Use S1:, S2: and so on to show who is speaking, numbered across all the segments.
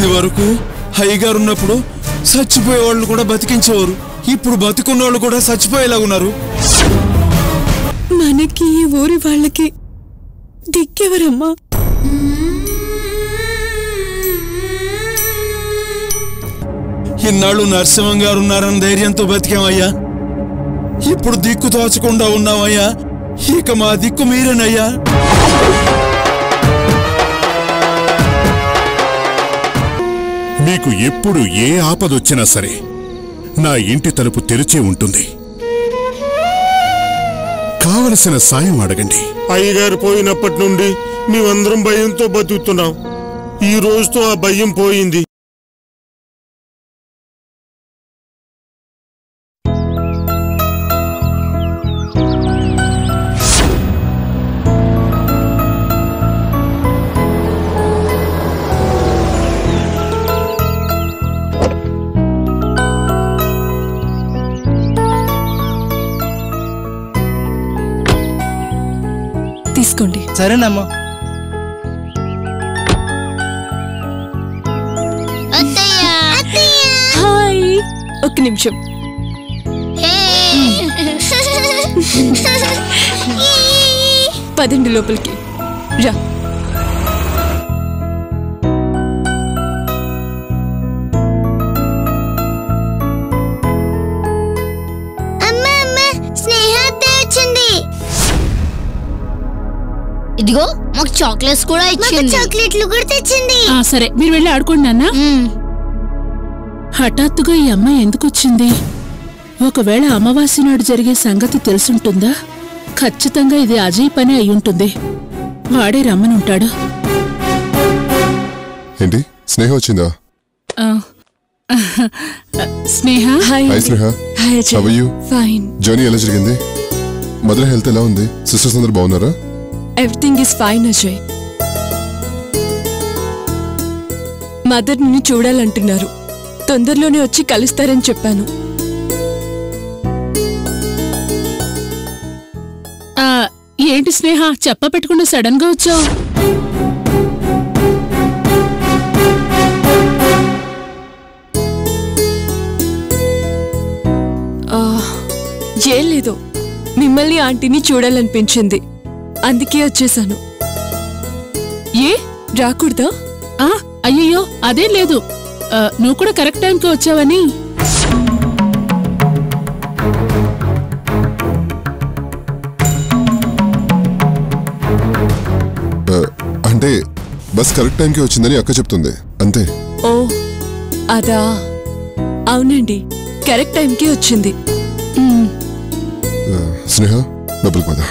S1: ఇది వరకు హైగారు ఉన్నప్పుడు చచ్చిపోయే వాళ్ళు కూడా బతికించేవారు. ఇప్పుడు బతికున్న వాళ్ళు కూడా చచ్చిపోయేలా ఉన్నారు.
S2: మనకి ఈ ఊరి వాళ్ళకి దిక్కెవరమ్మా?
S1: ఇన్నాళ్ళు నరసింహం గారు ఉన్నారన్న ధైర్యంతో బతికామయ్యా. ఇప్పుడు దిక్కు తోచకుండా ఉన్నామయ్యా. ఇక మా దిక్కు మీరేనయ్యా.
S3: మీకు ఎప్పుడు ఏ ఆపదొచ్చినా సరే నా ఇంటి తలుపు తెరిచే ఉంటుంది. కావలసిన సాయం అడగండి.
S4: అయ్యగారు పోయినప్పటి నుండి మేమందరం భయంతో బతుకుతున్నాం. ఈ రోజుతో ఆ భయం పోయింది.
S2: తీసుకోండి.
S5: సరేనమ్మా.
S2: హాయ్, ఒక్క నిమిషం. పదండి లోపలికి రా.
S6: ఇదిగో మాకు చాక్లెట్స్ కూడా ఇచ్చింది. చాక్లెట్లు కూడా తెచ్చింది.
S7: సరే మీరు వెళ్ళి ఆడుకోండి నాన్న. హఠాత్తుగా ఈ అమ్మాయి ఎందుకు వచ్చింది? ఒకవేళ అమావాస్య నాడు జరిగే సంగతి తెలుసుంటుందా? ఖచ్చితంగా ఇది అజయ్ పని అయి ఉంటుంది. వాడే రమ్మనుంటాడు.
S8: ఏంటి స్నేహ వచ్చిందా?
S7: Sneha.
S2: Hi
S8: Sneha.
S2: Hi Ajay.
S8: How are you?
S2: Fine.
S8: Journey ఎలా జరిగింది? మదర్ హెల్త్ ఎలా ఉంది? సిస్టర్స్ అందరూ బాగున్నారా?
S2: Everything is fine Ajay. Mother నిన్ను చూడాలంటున్నారు. తొందరలోనే వచ్చి కలుస్తారని చెప్పాను.
S7: ఏంటి స్నేహ చెప్ప పెట్టకుండా సడన్ గా వచ్చావు?
S2: ఏం లేదు, మిమ్మల్ని ఆంటీని చూడాలనిపించింది, అందుకే వచ్చేసాను. ఏ రాకూడదా?
S7: అయ్యో అదేం లేదు, నువ్వు కూడా కరెక్ట్ టైంకి వచ్చావని.
S8: అంటే బస్ కరెక్ట్ టైంకి వచ్చిందని అక్క చెప్తుంది అంతే.
S2: ఓ అదా, అవునండి, కరెక్ట్ టైంకి వచ్చింది.
S8: స్నేహ లోపలికి పద.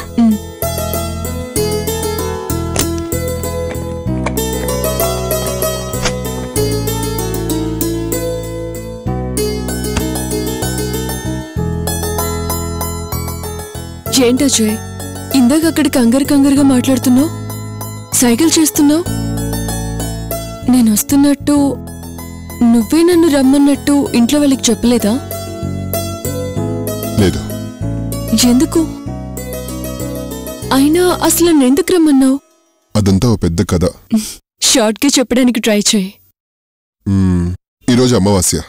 S2: ఏంటజయ్ ఇందాక అక్కడ కంగారుగా మాట్లాడుతున్నావు, సైకిల్ చేస్తున్నావు. నేను వస్తున్నట్టు నువ్వే నన్ను రమ్మన్నట్టు ఇంట్లో వాళ్ళకి చెప్పలేదా?
S8: లేదు.
S2: ఎందుకు? అయినా అసలు నన్నెందుకు రమ్మన్నావు?
S8: అదంతా ఓ పెద్ద కథ.
S2: షార్ట్ గా చెప్పడానికి ట్రై చేయి.
S8: ఈరోజు అమావాస్య,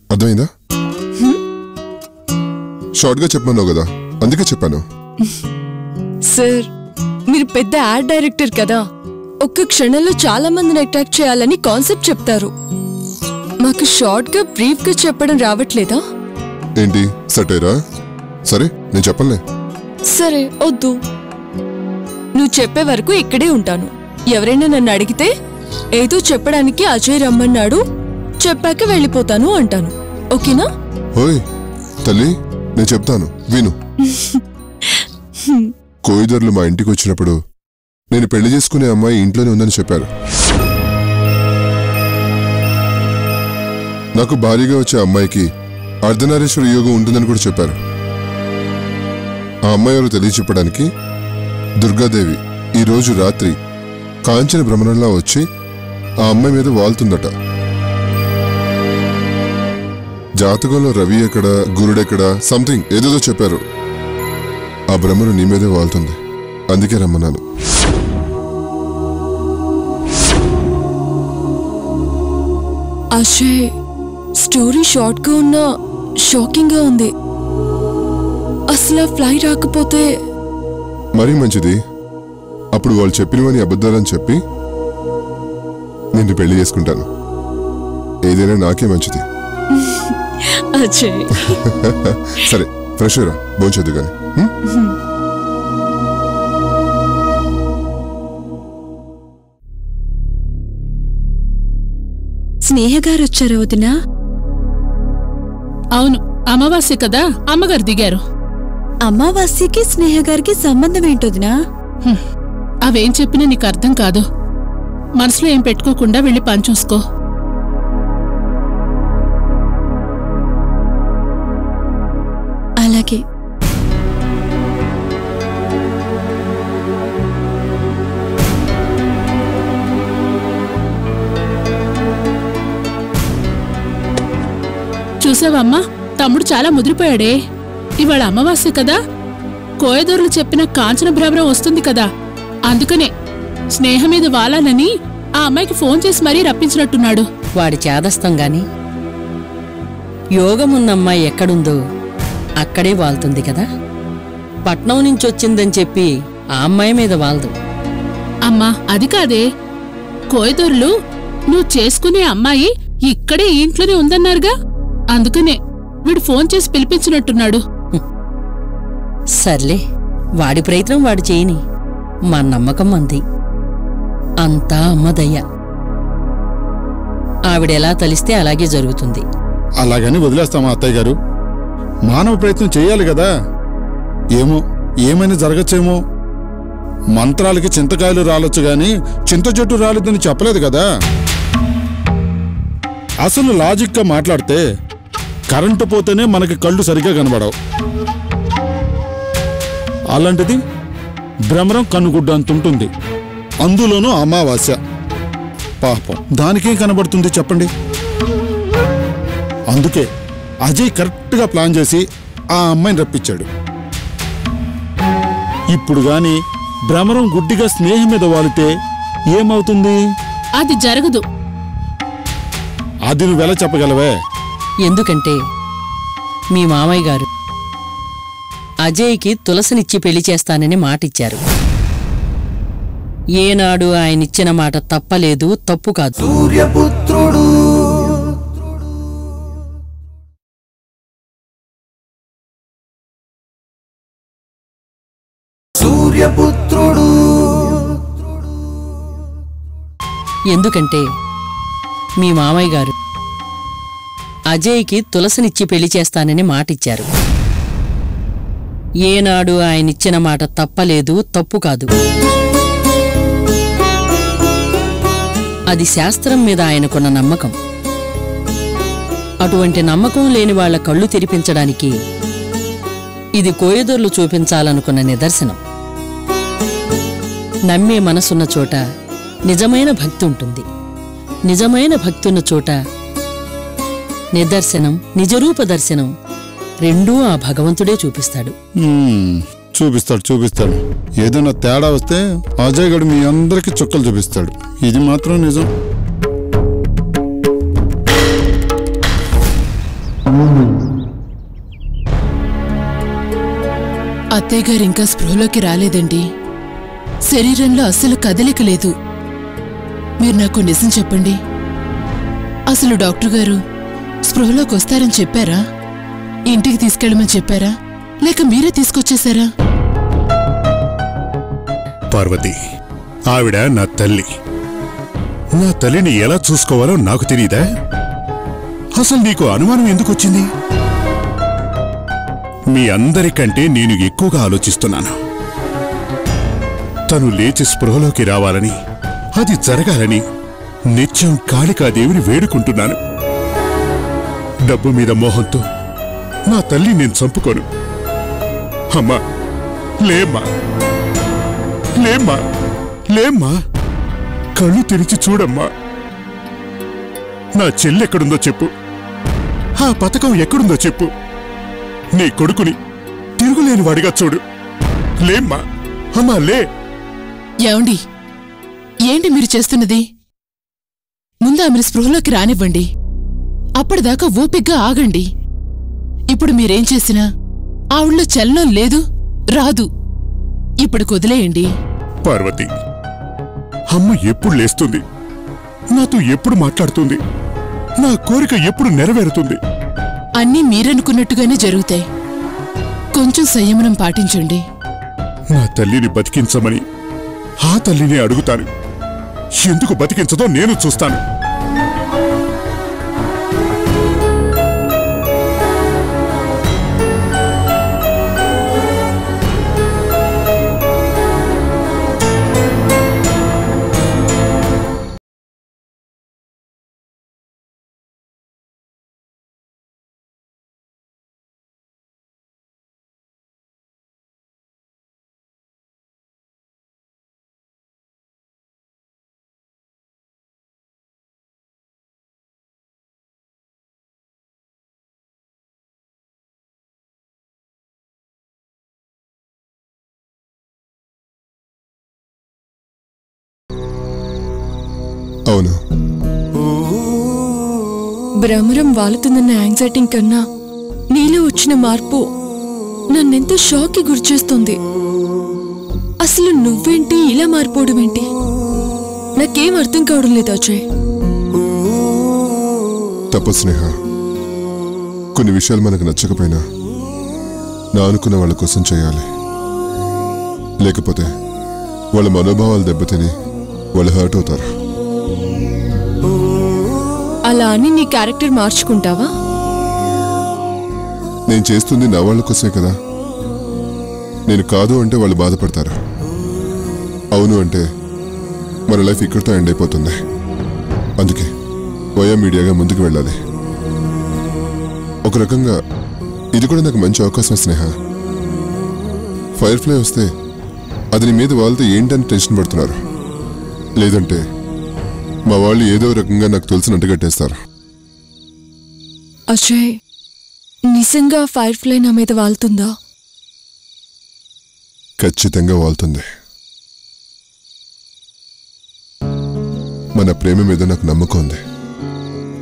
S8: అర్థమైందా? షార్ట్ గా చెప్పమన్నావు కదా, అందుకే చెప్పాను.
S2: సార్, మీరు పెద్ద యాడ్ డైరెక్టర్ కదా, ఒక్క క్షణంలో చాలా మందిని అటాక్ చేయాలని కాన్సెప్ట్ చెప్తారు. మాకు షార్ట్ గా బ్రీఫ్ గా చెప్పడం రావట్లేదా?
S8: ఏంటి సటైరా? సరే నేను చెప్పలే.
S2: సరే వద్దు, నువ్వు చెప్పే వరకు ఇక్కడే ఉంటాను. ఎవరైనా నన్ను అడిగితే ఏదో చెప్పడానికి అజయ్ రమ్మన్నాడు, చెప్పాక వెళ్ళిపోతాను అంటాను. ఓకేనా?
S8: ఓయ్ తల్లి, నేను చెప్తాను విను. కోయిదర్లు మా ఇంటికి వచ్చినప్పుడు నేను పెళ్లి చేసుకునే అమ్మాయి ఇంట్లోనే ఉందని చెప్పారు. నాకు భారీగా వచ్చే అమ్మాయికి అర్ధనారీశ్వర యోగం ఉంటుందని కూడా చెప్పారు. ఆ అమ్మాయి ఎవరు తెలియచెప్పడానికి దుర్గాదేవి ఈరోజు రాత్రి కాంచన భ్రమణంలా వచ్చి ఆ అమ్మాయి మీద వాళ్తుందట. జాతకంలో రవి ఎక్కడ, గురుడెక్కడ, సంథింగ్ ఏదేదో చెప్పారు. ఆ భ్రమను నీ మీదే వాళ్తుంది, అందుకే రమ్మన్నాను.
S2: ఏంటి? అజయ్, స్టోరీ షార్ట్ గా ఉన్నా షాకింగ్ గా ఉంది. అసలు ఫ్లైట్ రాకపోతే
S8: మరీ మంచిది. అప్పుడు వాళ్ళు చెప్పినవని అబద్ధాలని చెప్పి నిన్ను పెళ్లి చేసుకుంటాను. ఏదైనా నాకే మంచిది.
S2: అజయ్
S8: సరే, ఫ్రెష్ రా, భోంచేద్దు గాని.
S5: స్నేహగారు వచ్చారు వదినా?
S7: అవును, అమావాస్య కదా, అమ్మగారు దిగారు.
S5: అమావాస్యకి స్నేహగారికి సంబంధం ఏంటొదినా?
S7: అవేం చెప్పినా నీకు అర్థం కాదు. మనసులో ఏం పెట్టుకోకుండా వెళ్ళి పని చూసుకో.
S5: అలాగే.
S7: చూసావమ్మా, తమ్ముడు చాలా ముదిరిపోయాడే. ఇవాళ అమావాస్య కదా, కోయదూరులు చెప్పిన కాంచన భ్రమరం వస్తుంది కదా, అందుకనే స్నేహం మీద వాలాలని ఆ అమ్మాయికి ఫోన్ చేసి మరీ రప్పించినట్టున్నాడు.
S9: వాడి చేదస్తం గాని యోగమున్నమ్మాయి ఎక్కడుందో అక్కడే వాళ్తుంది కదా. పట్నం నుంచొచ్చిందని చెప్పి ఆ అమ్మాయి మీద వాల్దు.
S7: అమ్మా, అది కాదే, కోయదూరులు నువ్వు చేసుకునే అమ్మాయి ఇక్కడే ఇంట్లోనే ఉందన్నారుగా, అందుకనే వీడు ఫోన్ చేసి పిలిపించినట్టున్నాడు.
S9: సర్లే, వాడి ప్రయత్నం వాడు చేయని. మా నమ్మకం అంది. అంతా అమ్మదయ్య. ఆవిడెలా తలిస్తే అలాగే జరుగుతుంది.
S1: అలాగని వదిలేస్తామా అత్తయ్య గారు? మానవ ప్రయత్నం చెయ్యాలి కదా. ఏమో, ఏమైనా జరగచ్చేమో. మంత్రాలకి చింతకాయలు రాలొచ్చు గాని చింత చెట్టు రాలేదని చెప్పలేదు కదా. అసలు లాజిక్గా మాట్లాడితే కరెంటు పోతేనే మనకి కళ్ళు సరిగ్గా కనబడవు. అలాంటిది భ్రమరం కన్నుగుడ్డ అంతుంటుంది, అందులోనూ అమావాస్య. పాపం దానికేం కనబడుతుంది చెప్పండి. అందుకే అజయ్ కరెక్ట్గా ప్లాన్ చేసి ఆ అమ్మాయిని రప్పించాడు. ఇప్పుడు గాని భ్రమరం గుడ్డిగా స్నేహం మీద వాలితే ఏమవుతుంది?
S7: అది జరగదు.
S1: అది నువ్వెలా చెప్పగలవే?
S9: ఎందుకంటే మీ మామయ్య గారు అజయ్కి తులసినిచ్చి పెళ్లి చేస్తానని మాటిచ్చారు. ఏనాడు ఆయనిచ్చిన మాట తప్పలేదు, తప్పు కాదు.
S10: సూర్యపుత్రుడు సూర్యపుత్రుడు
S9: ఎందుకంటే మీ మామయ్య గారు అజయ్కి తులసినిచ్చి పెళ్లి చేస్తానని మాటిచ్చారు. ఏనాడు ఆయనిచ్చిన మాట తప్పలేదు, తప్పు కాదు. అది శాస్త్రం మీద ఆయనకున్న నమ్మకం. అటువంటి నమ్మకం లేని వాళ్ల కళ్ళు తెరిపించడానికి ఇది కోయదూర్లు చూపించాలనుకున్న నిదర్శనం. నమ్మే మనసున్న చోట నిజమైన భక్తి ఉంటుంది. నిజమైన భక్తున్న చోట నిదర్శనం, నిజరూప దర్శనం రెండూ ఆ భగవంతుడే చూపిస్తాడు.
S1: చూపిస్తాడు. ఏదైనా తేడా వస్తే అజయ్ గడు మీ అందరికి చుక్కలు చూపిస్తాడు. ఇది మాత్రం నిజం.
S7: అత్తయ్య గారు ఇంకా స్పృహలోకి రాలేదండి. శరీరంలో అస్సలు కదలిక లేదు. మీరు నాకు నిజం చెప్పండి, అసలు డాక్టర్ గారు స్పృహలోకి వస్తారని చెప్పారా? ఇంటికి తీసుకెళ్ళమని చెప్పారా, లేక మీరే తీసుకొచ్చేశారా?
S3: పార్వతి, ఆవిడ నా తల్లి. నా తల్లిని ఎలా చూసుకోవాలో నాకు తెలీదా? అసలు నీకు అనుమానం ఎందుకొచ్చింది? మీ అందరికంటే నేను ఎక్కువగా ఆలోచిస్తున్నాను. తను లేచి స్పృహలోకి రావాలని, అది జరగాలని నిత్యం కాళికాదేవిని వేడుకుంటున్నాను. డబ్బు మీద మోహంతో నా తల్లి నేను చంపుకోను. అమ్మా, లేమ్మా, లేమ్మా, లేమ్మా, కళ్ళు తెరిచి చూడమ్మా. నా చెల్లెక్కడుందో చెప్పు, ఆ పథకం ఎక్కడుందో చెప్పు. నీ కొడుకుని తిరుగులేని వాడిగా చూడు. లేమ్మా, అమ్మా, లే.
S7: ఏంటి మీరు చేస్తున్నది? ముందు ఆమెను స్పృహలోకి రానివ్వండి. అప్పటిదాకా ఓపిగ్గా ఆగండి. ఇప్పుడు మీరేం చేసినా ఆవిడలో చలనం లేదు, రాదు. ఇప్పుడు కుదిలేయండి.
S3: పార్వతి, అమ్మ ఎప్పుడు లేస్తుంది, నాతో ఎప్పుడు మాట్లాడుతుంది, నా కోరిక ఎప్పుడు నెరవేరుతుంది?
S7: అన్నీ మీరనుకున్నట్టుగానే జరుగుతాయి. కొంచెం సంయమనం పాటించండి.
S3: నా తల్లిని బతికించమని ఆ తల్లిని అడుగుతాను. ఎందుకు బతికించదో నేను చూస్తాను.
S8: అవును,
S2: భ్రమరం వాలుతుందన్న యాంగ్జైటీ కన్నా నీలో వచ్చిన మార్పు నన్నెంతో షాక్కి గురిచేస్తుంది. అసలు నువ్వేంటి ఇలా మారిపోవడం ఏంటి? నాకేం అర్థం కావడం లేదు అజయ్.
S8: తప్పు స్నేహ. కొన్ని విషయాలు మనకు నచ్చకపోయినా నా అనుకున్న వాళ్ళ కోసం చేయాలి. లేకపోతే వాళ్ళ మనోభావాలు దెబ్బతిని వాళ్ళు హర్ట్ అవుతారు.
S2: అలా అని నీ క్యారెక్టర్ మార్చుకుంటావా?
S8: నేను చేస్తుంది నా వాళ్ళ కోసమే కదా. నేను కాదు అంటే వాళ్ళు బాధపడతారు, అవును అంటే మన లైఫ్ ఇక్కడితో ఎండ్ అయిపోతుంది. అందుకే వయా మీడియాగా ముందుకు వెళ్ళాలి. ఒక రకంగా ఇది కూడా నాకు మంచి అవకాశం స్నేహ. ఫైర్ ఫ్లై వస్తే అది నీ మీద వాళ్ళతో ఏంటని టెన్షన్ పడుతున్నారు. లేదంటే మా వాళ్ళు ఏదో రకంగా నాకు తెలిసినట్టు కట్టేస్తారు.
S2: అజయ్, నిజంగా ఫైర్ ఫ్లై నా మీద వాళ్తుందా?
S8: ఖచ్చితంగా వాళ్తుంది. మన ప్రేమ మీద నాకు నమ్మకం ఉంది.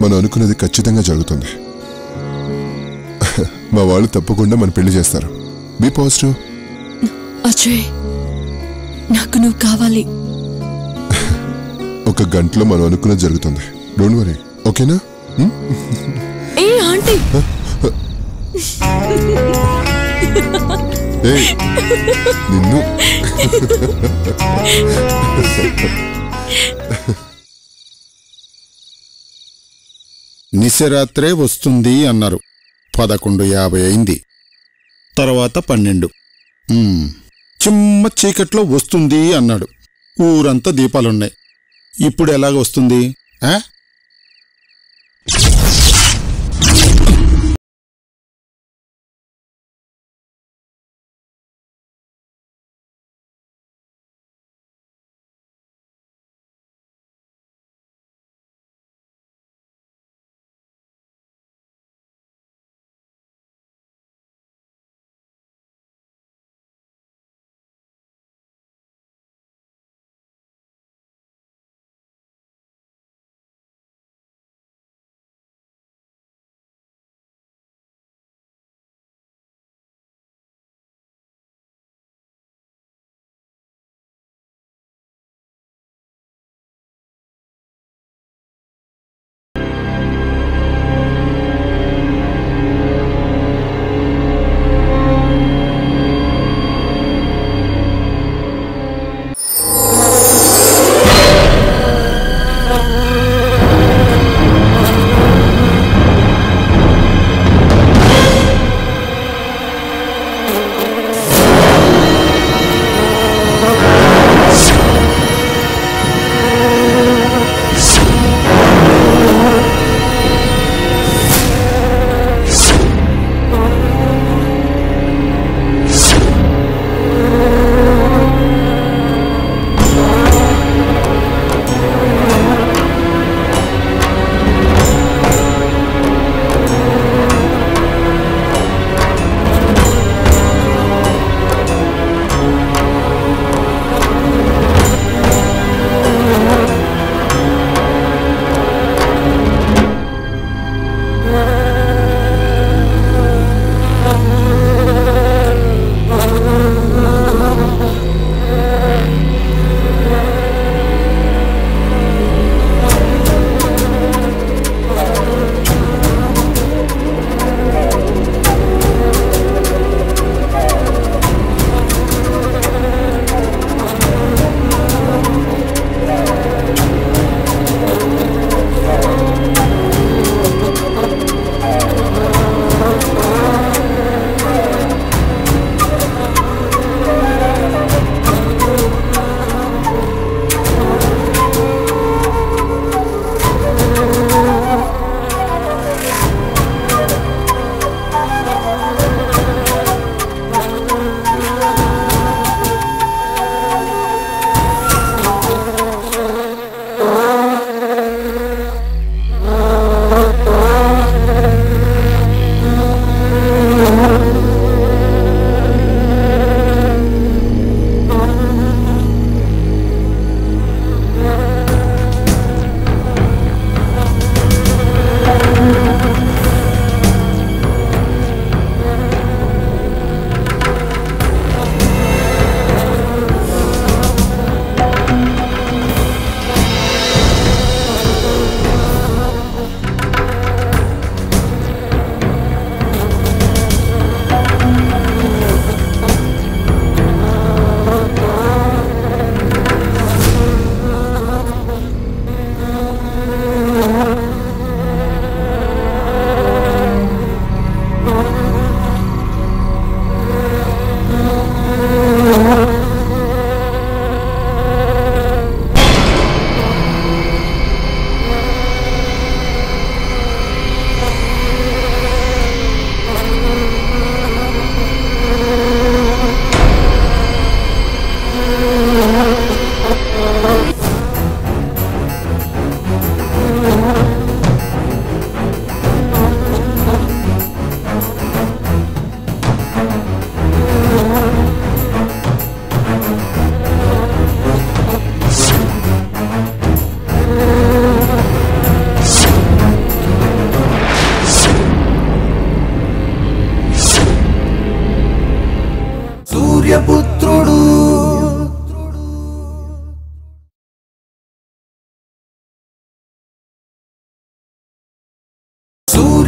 S8: మనం అనుకున్నది ఖచ్చితంగా జరుగుతుంది. మా వాళ్ళు తప్పకుండా మన పెళ్లి చేస్తారు. Be positive.
S2: అజయ్, నాకు నువ్వు కావాలి.
S8: ఒక గంటలో మనం అనుకున్నది జరుగుతుంది. డోంట్ వరీ, ఓకేనా?
S2: ఏ ఆంటీ,
S8: నిన్ను
S1: నిశరాత్రే వస్తుంది అన్నారు. 11:50 అయింది. తర్వాత 12. చిమ్మ చీకట్లో వస్తుంది అన్నాడు. ఊరంతా దీపాలున్నాయి. ఇప్పుడు ఎలాగ వస్తుంది?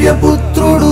S10: సూర్యపుత్రుడు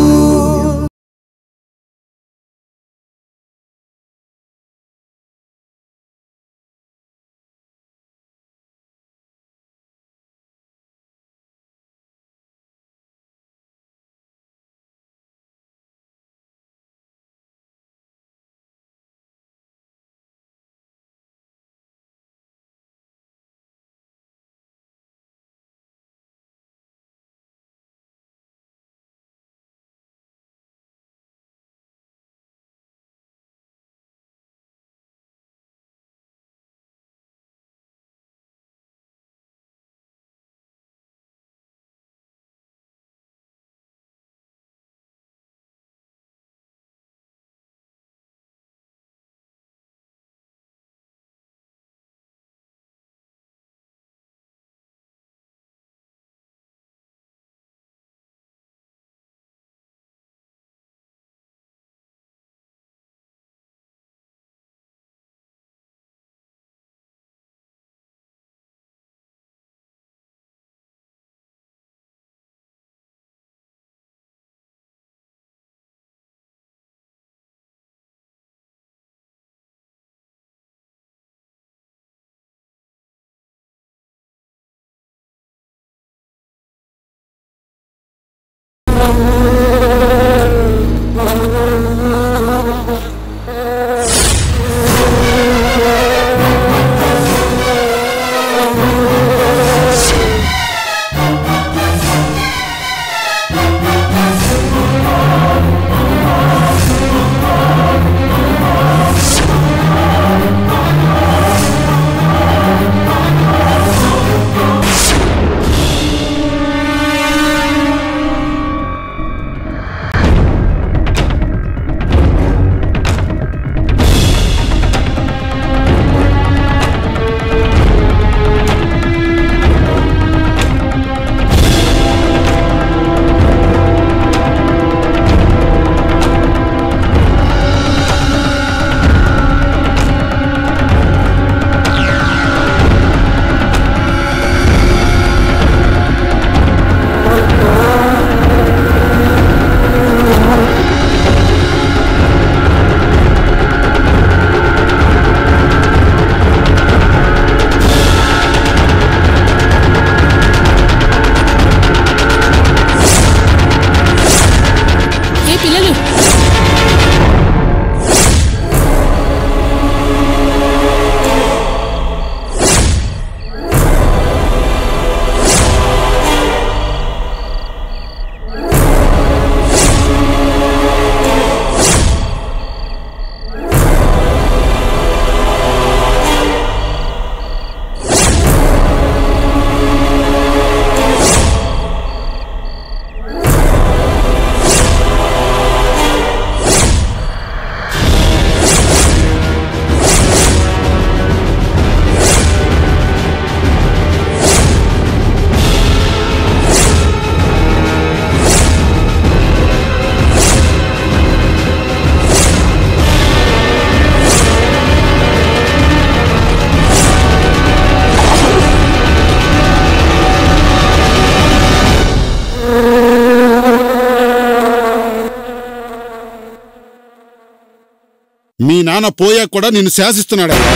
S1: మీ నాన్న పోయాక కూడా నిన్ను శాసిస్తున్నాడయ్యా.